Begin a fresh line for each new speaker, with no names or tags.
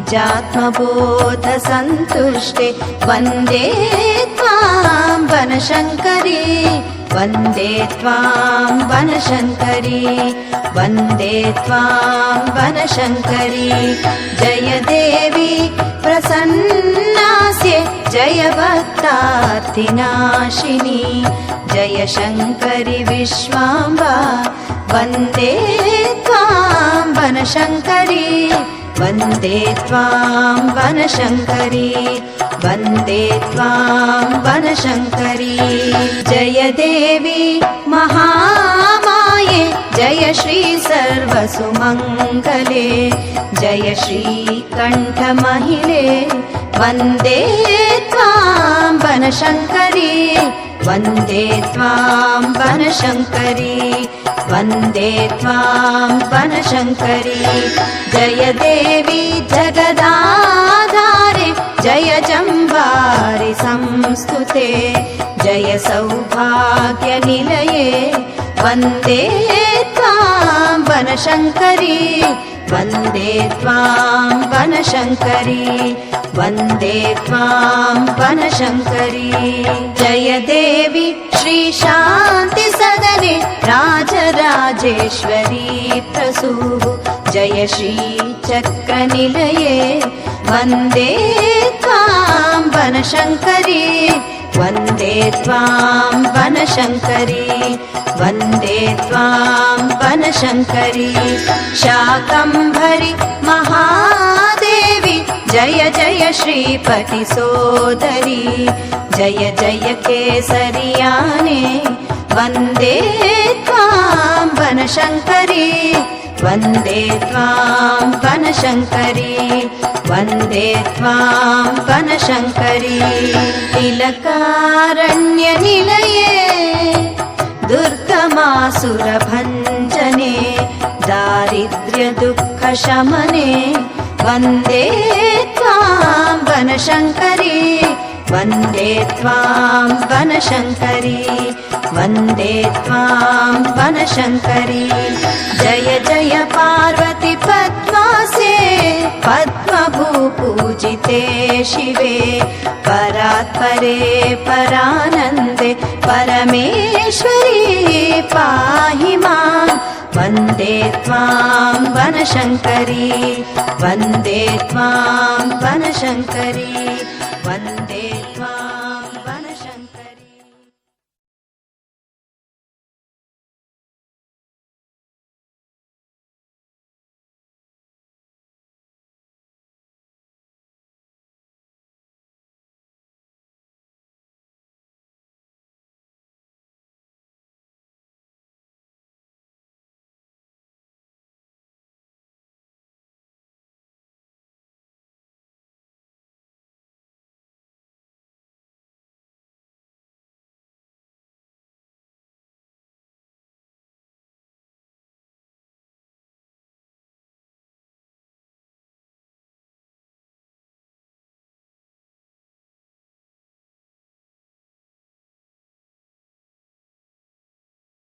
निजात्मबोधसन्तुष्टे वन्दे त्वां वनशङ्करी वन्दे त्वां वनशङ्करी वन्दे त्वां वनशङ्करी जय देवी प्रसन्नास्ये जय भक्तार्तिनाशिनी जय शङ्करि विश्वाम्बा वन्दे त्वां वनशङ्करी वन्दे त्वां वनशङ्करी वन्दे त्वां वनशङ्करी जय देवी महामाये जय श्री सर्वसुमङ्गले जय श्रीकण्ठमहिले वन्दे त्वां वनशङ्करी वन्दे त्वां वनशङ्करी वन्दे त्वां वनशङ्करी जय देवी जगदाधारे जय जम्बारि संस्तुते जय सौभाग्यनिलये वन्दे त्वां वनशङ्करी वन्दे त्वां वनशङ्करी वन्दे त्वां वनशङ्करी जय देवी श्री शान्ति सदने राजराजेश्वरी प्रसूः जय श्री चक्रनिलये वन्दे त्वां वनशङ्करी वन्दे त्वां वनशङ्करी वन्दे त्वां वनशङ्करी शाकम्भरि महादेवी जय जय श्रीपति सोदरी जय जय केसरियाने वन्दे त्वां वनशङ्करी वन्दे त्वां वनशङ्करी वन्दे त्वां वनशङ्करी तिलकारण्यनिलये दुर्गमासुरभञ्जने दारिद्र्यदुःखशमने वन्दे त्वां वनशङ्करी वन्दे त्वां वनशङ्करी वन्दे त्वां वनशङ्करी जय जय पार्वती पद्मासे पद्मभूपूजिते शिवे परात्परे परानन्दे परमेश्वरी पाहि मां वन्दे त्वां वनशङ्करी वन्दे त्वां वनशङ्करी वन्दे